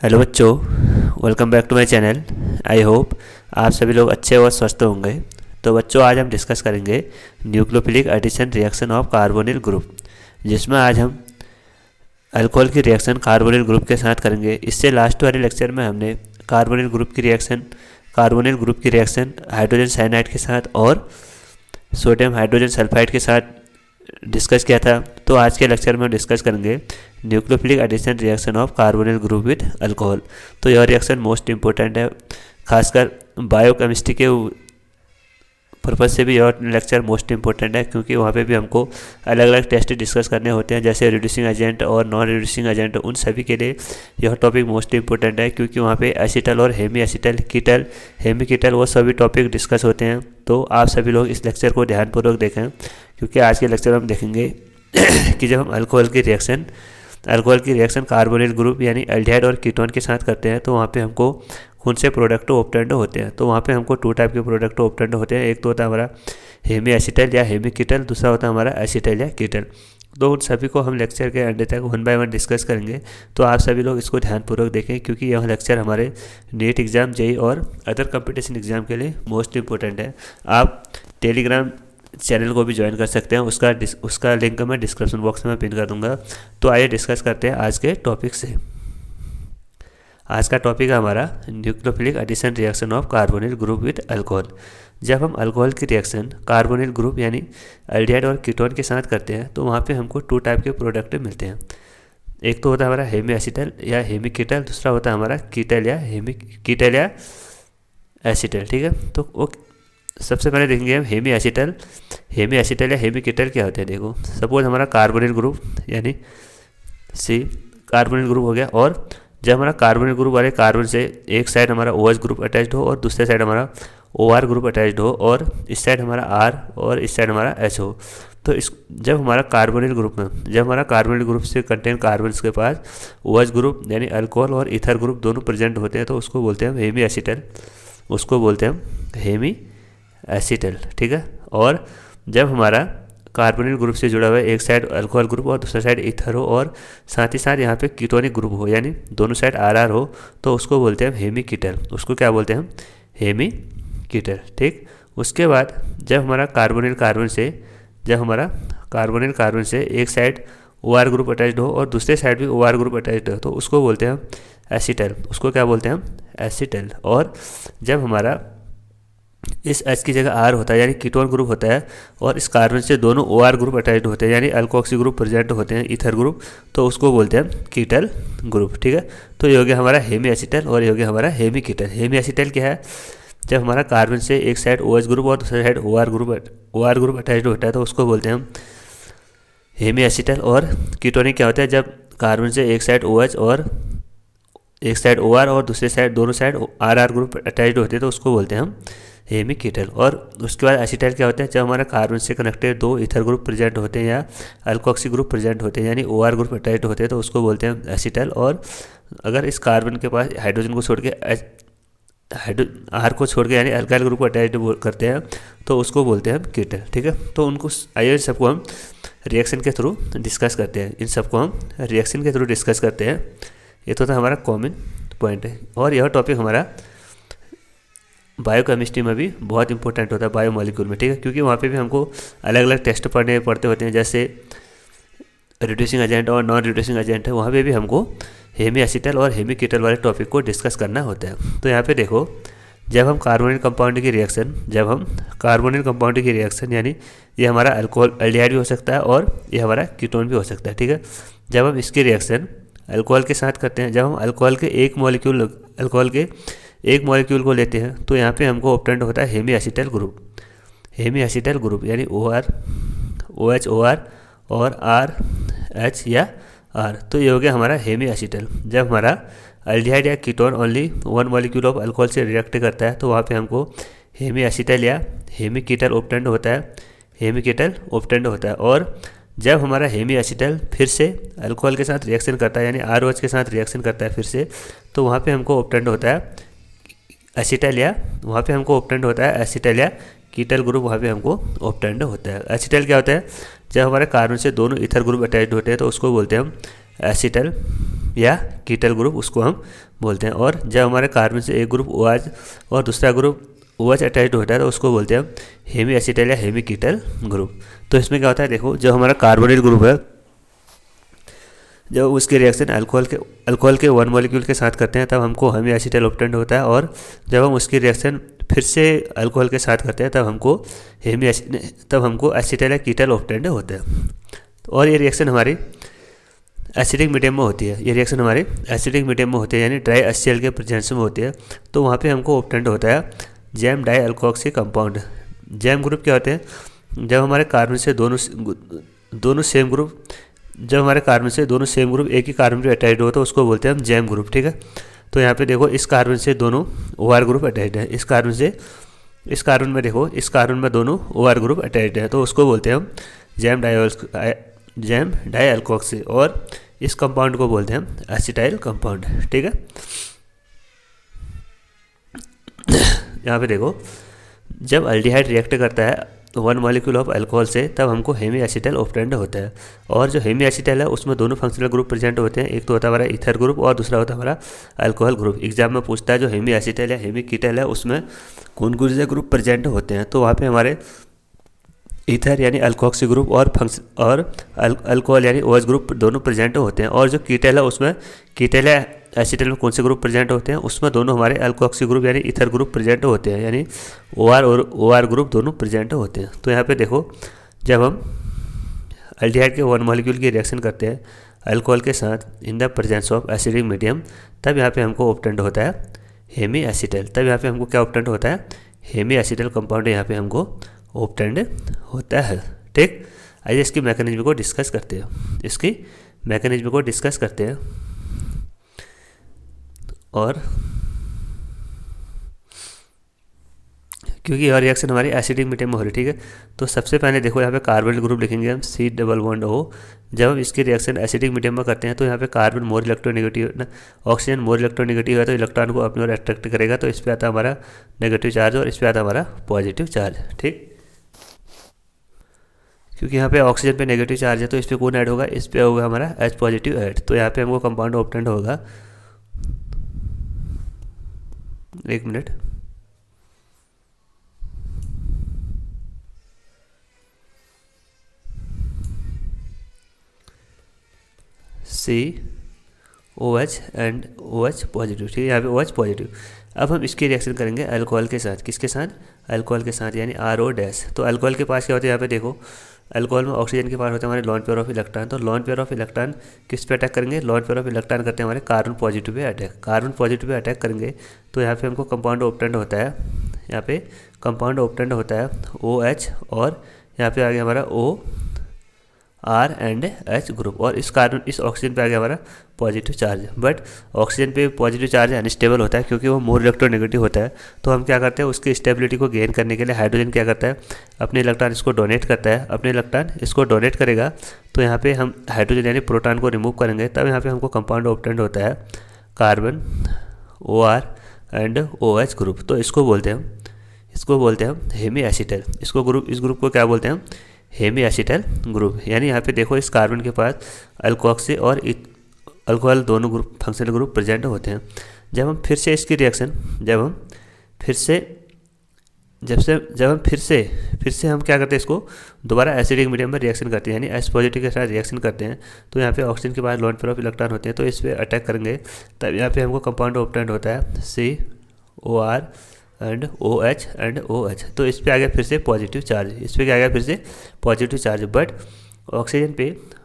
Hello बच्चों, welcome back to my channel. I hope आप सभी लोग अच्छे और स्वस्थ होंगे। तो बच्चों, आज हम डिस्कस करेंगे nucleophilic addition reaction of carbonyl group, जिसमें आज हम अल्कोहल की रिएक्शन कार्बोनिल ग्रुप के साथ करेंगे। इससे लास्ट वाले लेक्चर में हमने कार्बोनिल ग्रुप की रिएक्शन हाइड्रोजन साइनाइड के साथ और सोडियम हाइड्रोजन सल्फाइड के साथ डिस्कस किया था। तो आज के लेक्चर में हम डिस्कस करेंगे nucleophilic addition reaction of carbonyl group with alcohol. तो यह रिएक्शन मोस्ट इंपॉर्टेंट है, खासकर बायोकेमिस्ट्री के पर्पज़ से भी यह लेक्चर मोस्ट इंपॉर्टेंट है, क्योंकि वहाँ पे भी हमको अलग अलग टेस्ट डिस्कस करने होते हैं, जैसे रिड्यूसिंग एजेंट और नॉन रिड्यूसिंग एजेंट। उन सभी के लिए यह टॉपिक मोस्ट इंपॉर्टेंट है, क्योंकि वहाँ पे एसिटल और हेमी कीटल वो सभी टॉपिक डिस्कस होते हैं। तो आप सभी लोग इस लेक्चर को ध्यानपूर्वक देखें, क्योंकि आज के लेक्चर में हम देखेंगे कि जब हम अल्कोहल की रिएक्शन कार्बोनिल ग्रुप यानी एल्डिहाइड और कीटोन के साथ करते हैं, तो वहाँ पे हमको कौन से प्रोडक्ट ऑब्टेन्ड होते हैं। तो वहाँ पे हमको 2 टाइप के प्रोडक्ट ऑब्टेन्ड होते हैं। एक तो होता है हमारा हेमी एसिटल या हेमी कीटल, दूसरा होता है हमारा एसिटल या कीटल। तो उन सभी को हम लेक्चर के अंत तक 1 बाय 1 डिस्कस करेंगे। तो आप सभी लोग इसको ध्यानपूर्वक देखें, क्योंकि यह लेक्चर हमारे नीट एग्ज़ाम, जेईई और अदर कंपटीशन एग्ज़ाम के लिए मोस्ट इंपॉर्टेंट है। आप टेलीग्राम चैनल को भी ज्वाइन कर सकते हैं, उसका लिंक मैं डिस्क्रिप्शन बॉक्स में पिन कर दूंगा। तो आइए डिस्कस करते हैं आज के टॉपिक से। आज का टॉपिक है हमारा nucleophilic addition reaction of carbonyl group with alcohol. जब हम अल्कोहल की रिएक्शन कार्बोनिल ग्रुप यानी एल्डिहाइड और कीटोन के साथ करते हैं, तो वहाँ पे हमको 2 टाइप के प्रोडक्ट मिलते हैं। एक तो होता है हमारा हेमी एसिटल या हेमी कीटल, दूसरा होता है हमारा कीटल या एसिटल। ठीक है, तो वो सबसे पहले देखेंगे हम हेमी एसिटल या हेमी कीटल क्या होते हैं। देखो, सपोज हमारा कार्बोनिल ग्रुप यानी कार्बोनिल ग्रुप हो गया, और जब हमारा कार्बोनिल ग्रुप वाले कार्बन से एक साइड हमारा OH ग्रुप अटैच्ड हो और दूसरे साइड हमारा OR ग्रुप अटैच्ड हो, और इस साइड हमारा R और इस साइड हमारा H हो, तो जब हमारा कार्बोनिल ग्रुप से कंटेन कार्बन के पास OH ग्रुप यानी अल्कोहल और ईथर ग्रुप दोनों प्रेजेंट होते हैं, तो उसको बोलते हैं हेमी एसिटल। ठीक है, और जब हमारा कार्बोनिल ग्रुप से जुड़ा हुआ है एक साइड अल्कोहल ग्रुप और दूसरा साइड ईथर हो, और साथ ही साथ यहाँ पे कीटोनिक ग्रुप हो, यानी दोनों साइड RR हो, तो उसको बोलते हैं हेमी कीटल। उसको क्या बोलते हैं हम? हेमी कीटल। ठीक, उसके बाद जब हमारा कार्बोनिल कार्बन से एक साइड OR ग्रुप अटैच्ड हो और दूसरे साइड भी OR ग्रुप अटैच्ड हो, तो उसको बोलते हैं हम एसिटल। उसको क्या बोलते हैं हम? एसिटल। और जब हमारा इस H की जगह R होता है यानी कीटोन ग्रुप होता है, और इस कार्बन से दोनों OR ग्रुप अटैच्ड होते हैं यानी अल्कोक्सी ग्रुप प्रेजेंट होते हैं, ईथर ग्रुप, तो उसको बोलते हैं कीटल ग्रुप। ठीक है, तो ये हो गया हमारा हेमी एसिटल और ये हो गया हमारा हेमी कीटल। हेमी एसिटल क्या है? जब हमारा कार्बन से एक साइड OH ग्रुप और दूसरे साइड OR ग्रुप अटैच्ड होता है, तो उसको बोलते हैं हम हेमी एसिटल। और कीटोनिक क्या होता है? जब कार्बन से एक साइड OH और एक साइड OR और दूसरे साइड दोनों साइड RR ग्रुप अटैच्ड होते हैं, तो उसको बोलते हैं हम हेमी कीटल। और उसके बाद एसिटल क्या होता है? जब हमारा कार्बन से कनेक्टेड 2 ईथर ग्रुप प्रेजेंट होते हैं या अल्कोक्सी ग्रुप प्रेजेंट होते हैं यानी OR ग्रुप अटैच्ड होते हैं, तो उसको बोलते हैं एसिटल। और अगर इस कार्बन के पास हाइड्रोजन को छोड़ के R को छोड़ के यानी अल्काइल ग्रुप को अटैच्ड करते हैं, तो उसको बोलते हैं हम कीटल। ठीक है, तो उनको आइए सबको हम रिएक्शन के थ्रू डिस्कस करते हैं। ये तो था हमारा कॉमन पॉइंट है, और यह टॉपिक हमारा बायोकेमिस्ट्री में भी बहुत इंपॉर्टेंट होता है, बायोमॉलिक्यूल में। ठीक है, क्योंकि वहाँ पे भी हमको अलग अलग टेस्ट पढ़ते होते हैं, जैसे रिड्यूसिंग एजेंट और नॉन रिड्यूसिंग एजेंट है। वहाँ पे भी हमको हेमी एसिटल और हेमी कीटल वाले टॉपिक को डिस्कस करना होता है। तो यहाँ पे देखो, जब हम कार्बोनिल कंपाउंड की रिएक्शन यानी ये हमारा अल्कोहल एल्डिहाइड भी हो सकता है और ये हमारा कीटोन भी हो सकता है। ठीक है, जब हम इसकी रिएक्शन अल्कोहल के साथ करते हैं, जब हम अल्कोहल के एक मॉलिक्यूल को लेते हैं, तो यहाँ पे हमको ऑब्टेन्ड होता है हेमी एसिटल ग्रुप यानी OH OR और RH या R। तो ये हो गया हमारा हेमी एसिटल। जब हमारा एल्डिहाइड या ketone only 1 molecule of alcohol से रिएक्ट करता है, तो वहाँ पे हमको हेमी एसिटल या हेमी कीटल ऑब्टेन्ड होता है। और जब हमारा हेमी एसिटल फिर से अल्कोहल के साथ रिएक्शन करता है यानी ROH के साथ रिएक्शन करता है फिर से, तो वहाँ पे हमको ऑब्टेन्ड होता है एसिटल या कीटल ग्रुप। वहाँ पे हमको ऑब्टेन्ड होता है। एसिटल क्या होता है? जब हमारे कार्बन से दोनों ईथर ग्रुप अटैच्ड होते हैं, तो उसको बोलते हैं हम एसिटल या कीटल ग्रुप उसको हम बोलते हैं। और जब हमारे कार्बन से एक ग्रुप OH और दूसरा ग्रुप OH अटैच्ड होता है तो उसको बोलते हैं हम हेमी एसिटल या हेमी कीटल ग्रुप। तो इसमें क्या होता है, देखो जब हमारा कार्बोनिल ग्रुप है, जब उसके रिएक्शन अल्कोहल के 1 मॉलिक्यूल के साथ करते हैं तब हमको हेमी एसिटल ऑब्टेंड होता है, और जब हम उसकी रिएक्शन फिर से अल्कोहल के साथ करते हैं तब हमको एसिटल या कीटल ऑब्टेंड होता है। और ये रिएक्शन हमारी एसिडिक मीडियम में होती है, यानी ड्राई HCl के प्रेजेंस में होती है। तो वहाँ पे हमको ऑब्टेंड होता है gem di alkoxy compound. Gem group क्या होते हैं, जब हमारे कार्बन से दोनों सेम ग्रुप एक ही कार्बन पे अटैच्ड हो तो उसको बोलते हैं हम जैम ग्रुप, ठीक है। तो यहाँ पे देखो इस कार्बन से दोनों OR ग्रुप अटैच्ड है, इस कार्बन में दोनों OR ग्रुप अटैच्ड है, तो उसको बोलते हैं हम जैम डाई अल्कोक्सी, और इस कंपाउंड को बोलते हैं हम एसिटाइल कंपाउंड, ठीक है। यहाँ पे देखो जब अल्डिहाइड रिएक्ट करता है 1 मॉलिक्यूल ऑफ अल्कोहल से तब हमको हेमी एसिटल ऑब्टेंड होता है। और जो हेमी एसिटल है उसमें दोनों फंक्शनल ग्रुप प्रेजेंट होते हैं, एक तो होता है हमारा ईथर ग्रुप और दूसरा होता है हमारा अल्कोहल ग्रुप। एग्जाम में पूछता है जो हेमी एसिटल या हेमी कीटल है उसमें कौन कौन से ग्रुप प्रेजेंट होते हैं, तो वहाँ पे हमारे ईथर यानी अल्कोक्सी ग्रुप और अल्कोहल यानी OH ग्रुप दोनों प्रेजेंट होते हैं। और जो कीटल है उसमें कीटल या एसिटल में कौन से ग्रुप प्रेजेंट होते हैं, उसमें दोनों हमारे अल्कोक्सी ग्रुप यानी ईथर ग्रुप प्रेजेंट होते हैं, यानी OR और OR ग्रुप दोनों प्रेजेंट होते हैं। तो यहाँ पे देखो जब हम अल्डिहाइड के 1 मॉलिक्यूल की रिएक्शन करते हैं अल्कोहल के साथ in the presence of acidic medium, तब यहाँ पे हमको ऑब्टेंड होता है हेमी एसिटल। तब यहाँ पे हमको क्या ऑब्टेंड होता है, हेमी एसिटल कंपाउंड यहाँ पे हमको ऑब्टेंड होता है, ठीक। आइए इसकी मैकेनिज्म को डिस्कस करते हैं। और क्योंकि यह रिएक्शन हमारी एसिडिक मीडियम में हो रही है, ठीक है। तो सबसे पहले देखो यहाँ पे कार्बन ग्रुप लिखेंगे हम C+O। जब हम इसकी रिएक्शन एसिडिक मीडियम में करते हैं तो यहाँ पे carbon more electronegative, oxygen more electronegative है तो इलेक्ट्रॉन को अपनी ओर अट्रैक्ट करेगा, तो इस पर आता हमारा नेगेटिव चार्ज और इस पर आता हमारा पॉजिटिव चार्ज, ठीक। क्योंकि यहाँ पे ऑक्सीजन पे नेगेटिव चार्ज है तो इस पर कौन ऐड होगा, इस पर होगा हमारा H पॉजिटिव ऐड। तो यहाँ पे हमको कंपाउंड ऑब्टेंड होगा, एक minute, COH and OH positive, ठीक है। यहाँ पे OH पॉजिटिव। अब हम इसकी रिएक्शन करेंगे अल्कोहल के साथ, किसके साथ, अल्कोहल के साथ, यानी RO-। तो अल्कोहल के पास क्या होता है, यहाँ पे देखो अल्कोहल में ऑक्सीजन के पास होता है हमारे लॉन पेयर ऑफ इलेक्ट्रॉन। तो लॉन पेयर ऑफ इलेक्ट्रॉन किस पे अटैक करेंगे, लॉन पेयर ऑफ इलेक्ट्रॉन करते हैं हमारे कार्बन पॉजिटिव पे अटैक करेंगे। तो यहाँ पे हमको कंपाउंड ऑब्टेंड होता है, OH, और यहाँ पे आ गया हमारा OR एंड H ग्रुप, और इस ऑक्सीजन पे आ गया हमारा पॉजिटिव चार्ज। बट ऑक्सीजन पे पॉजिटिव चार्ज अनस्टेबल होता है क्योंकि वो मोर इलेक्ट्रोनेगेटिव होता है। तो हम क्या करते हैं, उसकी स्टेबिलिटी को गेन करने के लिए हाइड्रोजन क्या करता है, अपने इलेक्ट्रॉन इसको डोनेट करेगा। तो यहाँ पे हम हाइड्रोजन यानी प्रोटॉन को रिमूव करेंगे, तब यहाँ पे हमको कंपाउंड ऑब्टेंड होता है carbon OR and OH group. तो इसको बोलते हैं हम हेमी एसिटल। इस ग्रुप को क्या बोलते हैं हम, हेमी एसिटल ग्रुप। यानी यहाँ पे देखो इस कार्बन के पास अल्कोक्सी और अल्कोहल दोनों ग्रुप फंक्शनल ग्रुप प्रेजेंट होते हैं। जब हम फिर से इसकी रिएक्शन हम क्या करते हैं, इसको दोबारा एसिडिक मीडियम में रिएक्शन करते हैं, यानी H पॉजिटिव के साथ रिएक्शन करते हैं। तो यहाँ पे ऑक्सीजन के पास लॉन पेयर ऑफ इलेक्ट्रॉन होते हैं, तो इस पर अटैक करेंगे, तब यहाँ पे हमको कंपाउंड ऑब्टेंड होता है COR and OH and OH। तो इस पर आ गया फिर से पॉजिटिव चार्ज,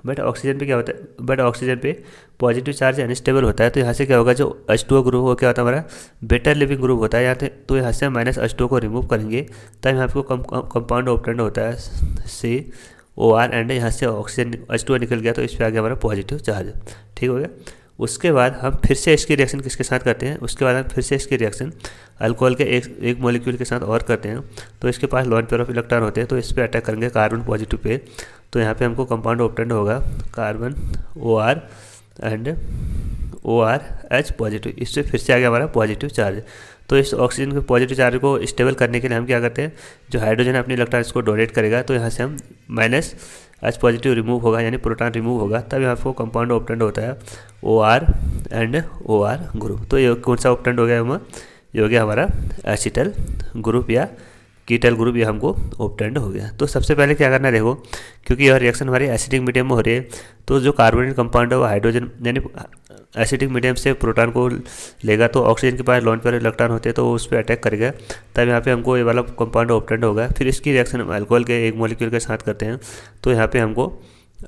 बट ऑक्सीजन पे क्या होता है, ऑक्सीजन पे पॉजिटिव चार्ज अनस्टेबल होता है। तो यहाँ से क्या होगा, जो H2O ग्रुप हो क्या होता है हमारा बेटर लिविंग ग्रुप होता है। तो यहाँ से माइनस H2O को रिमूव करेंगे, तब यहाँ पे कंपाउंड ऑब्टेंड होता है COR एंड यहाँ से ऑक्सीजन H2O निकल गया, तो इस पर आ गया हमारा पॉजिटिव चार्ज, ठीक हो गया। उसके बाद हम फिर से इसकी रिएक्शन किसके साथ करते हैं, अल्कोहल के एक मॉलिक्यूल के साथ और करते हैं। तो इसके पास लॉन पेयर ऑफ इलेक्ट्रॉन होते हैं, तो इस पर अटैक करेंगे कार्बन पॉजिटिव पे। तो यहाँ पे हमको कंपाउंड ऑब्टेंड होगा carbon OR and OR H positive. इससे फिर से आ गया हमारा पॉजिटिव चार्ज। तो इस ऑक्सीजन के पॉजिटिव चार्ज को स्टेबल करने के लिए हम क्या करते हैं, जो हाइड्रोजन अपने इलेक्ट्रॉन इसको डोनेट करेगा, तो यहाँ से हम माइनस H पॉजिटिव रिमूव होगा यानी प्रोटॉन रिमूव होगा, तब यहाँ पे कंपाउंड ऑब्टेंड होता है OR एंड OR ग्रुप। तो ये कौन सा ऑब्टेंड हो गया हमारा, ये हो गया हमारा एसिटल ग्रुप या कीटल ग्रुप, ये हमको ऑब्टेंड हो गया। तो सबसे पहले क्या करना है, देखो क्योंकि यह रिएक्शन हमारी एसिडिक मीडियम में हो रही है, तो जो कार्बोनेट कंपाउंड है वो हाइड्रोजन यानी एसिडिक मीडियम से प्रोटॉन को लेगा, तो ऑक्सीजन के पास लोन पर इलेक्ट्रॉन होते हैं तो वो उस पर अटैक करेगा, तब यहाँ पे हमको ये वाला कंपाउंड ऑब्टेंड होगा। फिर इसकी रिएक्शन हम अल्कोहल के एक मॉलिक्यूल के साथ करते हैं, तो यहाँ पे हमको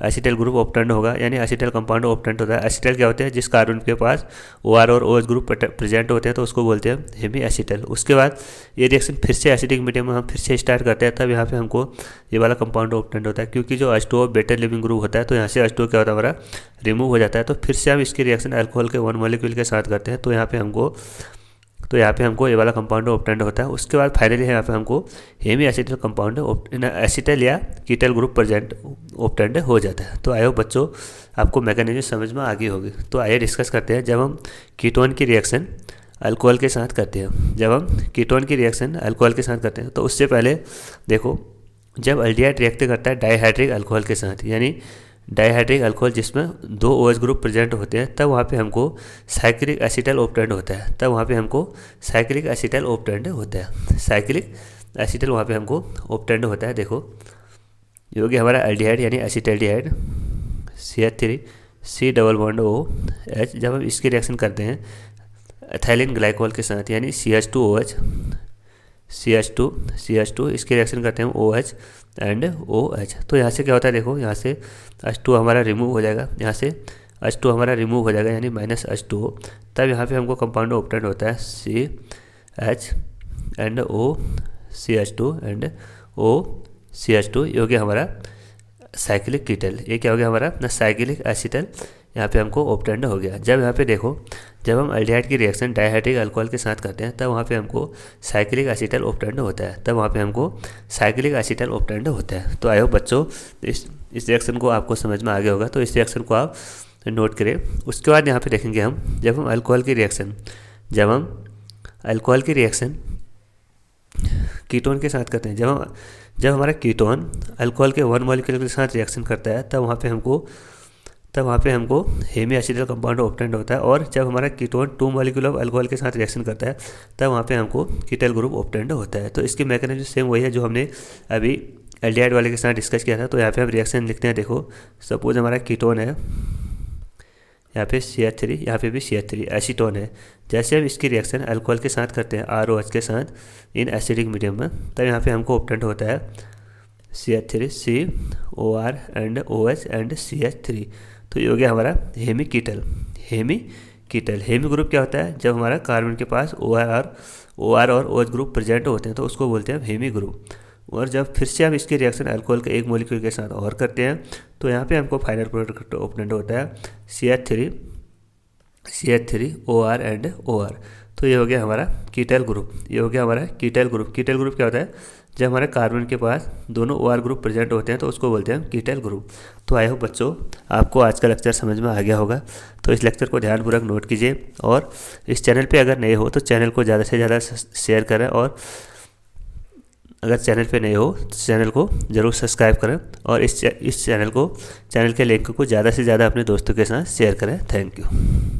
एसिटल ग्रुप ऑब्टेंड होगा यानी एसिटल कंपाउंड ऑब्टेंड होता है। एसिटल क्या होते हैं, जिस कार्बन के पास OR और OH ग्रुप प्रेजेंट होते हैं तो उसको बोलते हैं हेमी एसिटल। उसके बाद ये रिएक्शन फिर से एसिडिक मीडियम में हम फिर से स्टार्ट करते हैं, तब यहाँ पे हमको ये वाला कंपाउंड ऑब्टेंड होता है। क्योंकि जो H2O बेटर लिविंग ग्रुप होता है तो यहाँ से H2O क्या होता है हमारा रिमूव हो जाता है, तो फिर से हम इसकी रिएक्शन अल्कोहल के 1 मॉलिक्यूल के साथ करते हैं, तो यहाँ पे हमको ये वाला कंपाउंड ऑब्टेंड होता है। उसके बाद फाइनली यहाँ पे हमको हेमी एसिटल कंपाउंड एसिटल या कीटल ग्रुप प्रेजेंट ऑब्टेंड हो जाता है। तो आई होप बच्चों आपको मैकेनिज्म समझ में आ गई होगी। तो आइए डिस्कस करते हैं, जब हम कीटोन की रिएक्शन अल्कोहल के साथ करते हैं, जब हम कीटोन की रिएक्शन अल्कोहल के साथ करते हैं तो उससे पहले देखो, जब एल्डिहाइड रिएक्ट करता है डाइहाइड्रिक अल्कोहल के साथ यानी डाइहाइड्रिक अल्कोहल जिसमें 2 OH ग्रुप प्रेजेंट होते हैं, तब वहाँ पे हमको साइक्लिक एसिटल ऑब्टेंड होता है, तब वहाँ पे हमको साइक्लिक एसिटल ऑब्टेंड होता है, साइक्लिक एसिटल वहाँ पे हमको ऑब्टेंड होता है। देखो ये हो गया हमारा एल्डिहाइड यानी acetaldehyde CH3 C double bond OH, जब हम इसकी रिएक्शन करते हैं एथिलीन ग्लाइकोल के साथ यानी CH2OH CH2 इसकी रिएक्शन करते हैं OH एंड OH, तो यहाँ से क्या होता है, देखो यहाँ से H2 हमारा रिमूव हो जाएगा, यहाँ से H2 हमारा रिमूव हो जाएगा यानी -H2O, तब यहाँ पे हमको कंपाउंड ऑब्टेंड होता है CH and O CH2 and O CH2, ये हो गया हमारा साइक्लिक कीटल। ये क्या हो गया हमारा ना साइक्लिक एसिटल, यहाँ पे हमको ऑब्टेंड हो गया। जब यहाँ पे देखो, जब हम एल्डिहाइड की रिएक्शन डाइहाइड्रिक अल्कोहल के साथ करते हैं तब वहाँ पे हमको साइक्लिक एसिटल ऑब्टेंड होता है, तब वहाँ पे हमको साइक्लिक एसिटल ऑब्टेंड होता है। तो आई होप बच्चों इस रिएक्शन को आपको समझ में आ गया होगा, तो इस रिएक्शन को आप नोट करें। उसके बाद यहाँ पे देखेंगे हम, जब हम अल्कोहल की रिएक्शन कीटोन के साथ करते हैं, जब हमारा कीटोन अल्कोहल के 1 मॉलिक्यूल के साथ रिएक्शन करता है तब वहाँ पे हमको हेमी एसिटल कंपाउंड ऑब्टेंड होता है, और जब हमारा कीटोन 2 मॉलिक्यूल ऑफ अल्कोहल के साथ रिएक्शन करता है तब वहाँ पे हमको कीटल ग्रुप ऑब्टेंड होता है। तो इसकी मैकेनिज्म सेम वही है जो हमने अभी एल्डिहाइड वाले के साथ डिस्कस किया था। तो यहाँ पे हम रिएक्शन लिखते हैं, देखो सपोज हमारा कीटोन है, यहाँ पे CH3, यहाँ पे भी CH3 एसीटोन है। जैसे हम इसकी रिएक्शन अल्कोहल के साथ करते हैं ROH के साथ इन एसिडिक मीडियम में, तब यहाँ पे हमको ऑब्टेंड होता है CH3 COR and OH and CH3। तो ये हो गया हमारा हेमी कीटल। हेमी ग्रुप क्या होता है, जब हमारा कार्बन के पास OR और OH ग्रुप प्रेजेंट होते हैं तो उसको बोलते हैं हेमी ग्रुप। और जब फिर से हम इसकी रिएक्शन अल्कोहल के एक मॉलिक्यूल के साथ और करते हैं तो यहाँ पे हमको फाइनल प्रोडक्ट ऑब्टेंड होता है CH3 OR एंड OR। तो ये हो गया हमारा कीटल ग्रुप, ये हो गया हमारा कीटल ग्रुप। कीटल ग्रुप क्या होता है, जब हमारे कार्बन के पास दोनों OR ग्रुप प्रेजेंट होते हैं तो उसको बोलते हैं कीटल ग्रुप। तो आई होप बच्चों आपको आज का लेक्चर समझ में आ गया होगा। तो इस लेक्चर को ध्यानपूर्वक नोट कीजिए, और इस चैनल पे अगर नए हो तो चैनल को ज़्यादा से ज़्यादा शेयर करें, और अगर चैनल पे नए हो तो चैनल को ज़रूर सब्सक्राइब करें, और इस चैनल के लिंक को ज़्यादा से ज़्यादा अपने दोस्तों के साथ शेयर करें। Thank you.